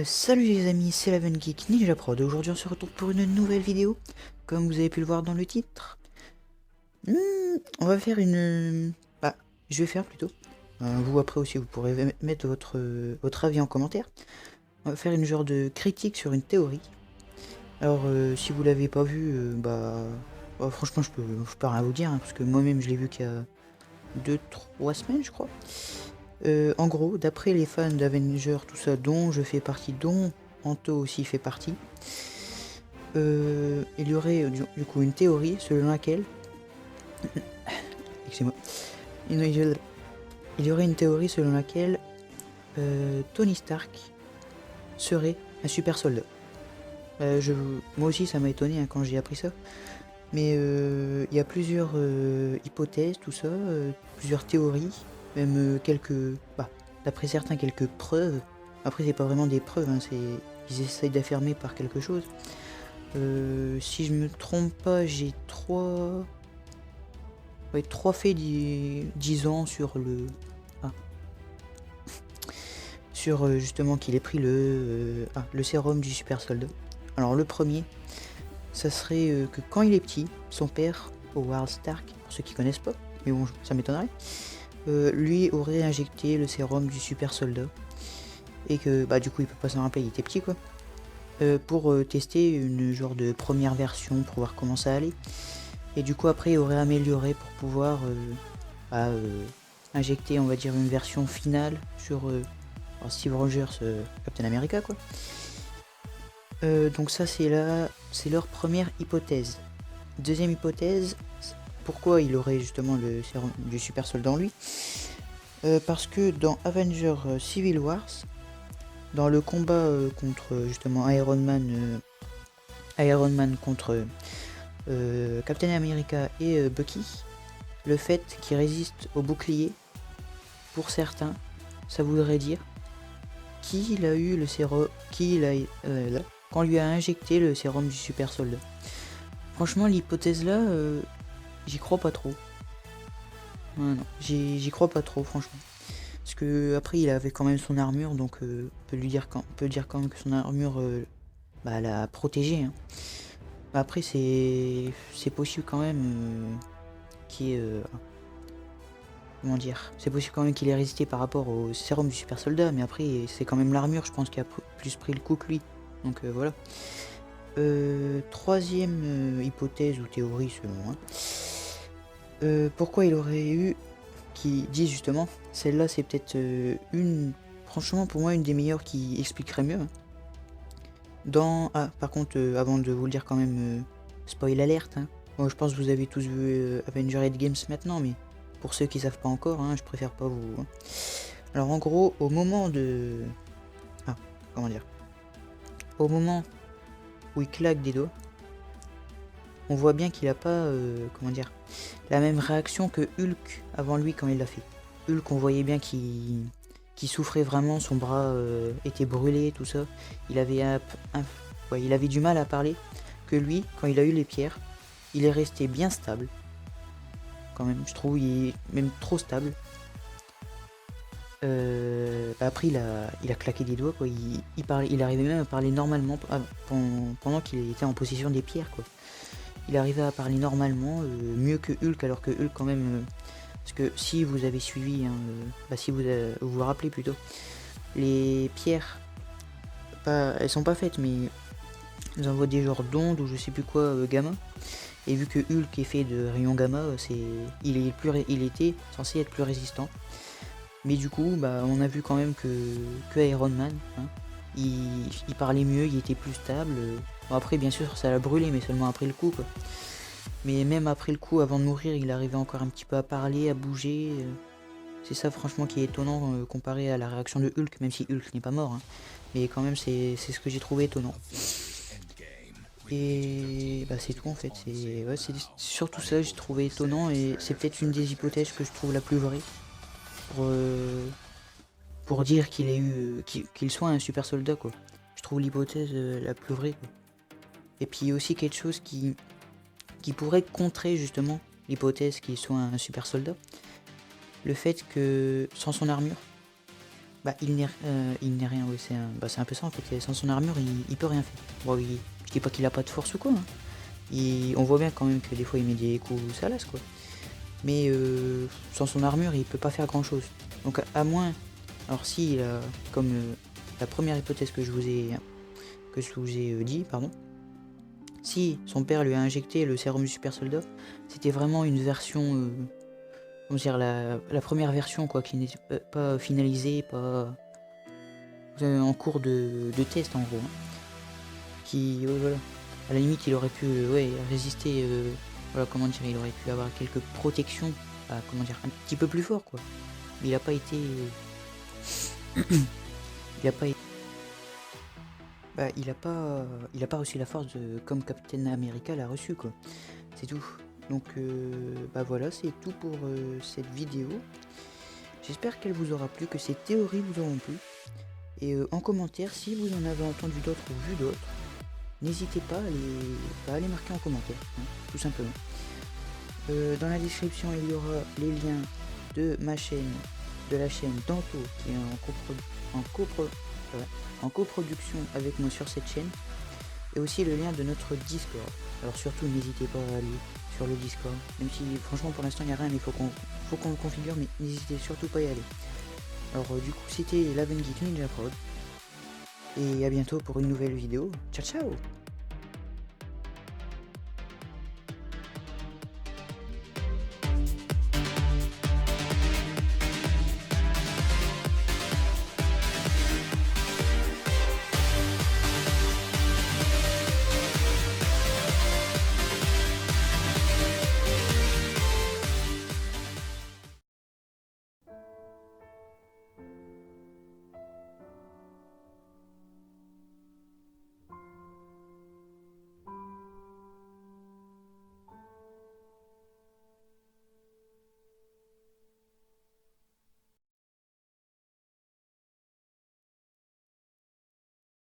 Salut les amis, c'est Laven Geek Ninja Prod. Aujourd'hui on se retrouve pour une nouvelle vidéo, comme vous avez pu le voir dans le titre. On va faire une... Bah, je vais faire plutôt. Vous après aussi, vous pourrez mettre votre avis en commentaire. On va faire une genre de critique sur une théorie. Alors si vous l'avez pas vu, franchement je peux rien vous dire, hein, parce que moi-même je l'ai vu qu'il y a 2-3 semaines je crois. En gros, d'après les fans d'Avengers, tout ça, dont je fais partie, dont Anto aussi fait partie, il y aurait du coup une théorie selon laquelle, excusez-moi, il y aurait une théorie selon laquelle Tony Stark serait un super soldat. Moi aussi ça m'a étonné hein, quand j'ai appris ça, mais il y a plusieurs hypothèses, tout ça, plusieurs théories, même d'après certains quelques preuves. Après c'est pas vraiment des preuves, hein, ils essayent d'affirmer par quelque chose. Si je me trompe pas, j'ai trois faits disant sur justement qu'il ait pris le sérum du super soldat. Alors le premier, ça serait que quand il est petit, son père, Howard Stark, pour ceux qui connaissent pas, mais bon, ça m'étonnerait, lui aurait injecté le sérum du super soldat, et que du coup il peut pas s'en rappeler, il était petit quoi, pour tester une genre de première version pour voir comment ça allait, et du coup après il aurait amélioré pour pouvoir injecter on va dire une version finale sur Steve Rogers, Captain America quoi. Donc ça c'est leur première hypothèse. Deuxième hypothèse, pourquoi il aurait justement le sérum du super soldat en lui, parce que dans Avengers Civil Wars, dans le combat contre justement Iron Man contre Captain America et Bucky, le fait qu'il résiste au bouclier, pour certains, ça voudrait dire qu'il a eu le sérum, qu'on lui a injecté le sérum du super soldat. Franchement, l'hypothèse là, j'y crois pas trop. Non, j'y crois pas trop, franchement. Parce que après, il avait quand même son armure, donc on peut dire quand même que son armure l'a protégé. Hein. Après, c'est possible quand même qu'il y ait, comment dire, c'est possible quand même qu'il ait résisté par rapport au sérum du super soldat, mais après, c'est quand même l'armure, je pense, qui a plus pris le coup que lui. Donc voilà. Troisième hypothèse ou théorie selon moi. Pourquoi il aurait eu, qui dit justement, celle-là c'est peut-être franchement pour moi une des meilleures qui expliquerait mieux. Par contre, avant de vous le dire quand même, spoil alerte. Hein. Bon, je pense que vous avez tous vu Avenger Endgame maintenant, mais pour ceux qui savent pas encore, hein, je préfère pas vous. Hein. Alors en gros, au moment au moment où il claque des doigts, on voit bien qu'il a pas, la même réaction que Hulk avant lui quand il l'a fait. Hulk, on voyait bien qu'il souffrait vraiment, son bras était brûlé, tout ça. Il avait il avait du mal à parler. Que lui, quand il a eu les pierres, il est resté bien stable. Quand même, je trouve, il est même trop stable. Après, il a claqué des doigts, quoi. Il arrivait même à parler normalement pendant qu'il était en possession des pierres, quoi. Il arrivait à parler normalement, mieux que Hulk, alors que Hulk quand même... parce que si vous avez suivi, hein, si vous vous rappelez plutôt, les pierres, elles sont pas faites, mais elles envoient des genres d'ondes ou je sais plus quoi, gamma. Et vu que Hulk est fait de rayons gamma, il était censé être plus résistant. Mais du coup, on a vu quand même que Iron Man, hein, il parlait mieux, il était plus stable. Bon, après, bien sûr, ça l'a brûlé, mais seulement après le coup, quoi. Mais même après le coup, avant de mourir, il arrivait encore un petit peu à parler, à bouger. C'est ça, franchement, qui est étonnant comparé à la réaction de Hulk, même si Hulk n'est pas mort. Hein. Mais quand même, c'est ce que j'ai trouvé étonnant. Et c'est tout en fait. C'est surtout ça que j'ai trouvé étonnant et c'est peut-être une des hypothèses que je trouve la plus vraie pour dire qu'il soit un super soldat quoi. Je trouve l'hypothèse la plus vraie quoi. Et puis aussi quelque chose qui pourrait contrer justement l'hypothèse qu'il soit un super soldat. Le fait que sans son armure, Bah, il n'est rien, oui, c'est un peu ça en fait. Sans son armure, il peut rien faire. Bon, je dis pas qu'il a pas de force ou quoi, hein. On voit bien quand même que des fois il met des coups salaces, quoi. Mais sans son armure, il peut pas faire grand chose. Donc, à moins. Alors, si, comme la première hypothèse que je vous ai dit, pardon. Si son père lui a injecté le sérum du super soldat, c'était vraiment une version. Comment dire, la première version, quoi, qui n'était pas finalisée, pas. En cours de test, en gros. Hein. Voilà. À la limite, il aurait pu ouais, résister. Voilà, comment dire, il aurait pu avoir quelques protections. Comment dire, un petit peu plus fort, quoi. Mais il a pas été. Il a pas été. Bah, il a pas reçu la force comme Captain America l'a reçu, quoi. C'est tout. Donc, bah voilà, c'est tout pour cette vidéo. J'espère qu'elle vous aura plu, que ces théories vous auront plu. Et en commentaire, si vous en avez entendu d'autres ou vu d'autres, n'hésitez pas à les marquer en commentaire, hein, tout simplement. Dans la description, il y aura les liens de ma chaîne, de la chaîne Danto, qui est en coproduction avec moi sur cette chaîne, et aussi le lien de notre Discord. Alors surtout, n'hésitez pas à aller sur le Discord, même si franchement pour l'instant il n'y a rien, mais faut qu'on le configure, mais n'hésitez surtout pas à y aller. Alors du coup, c'était Laven Geek Ninja Prod, et à bientôt pour une nouvelle vidéo. Ciao ciao.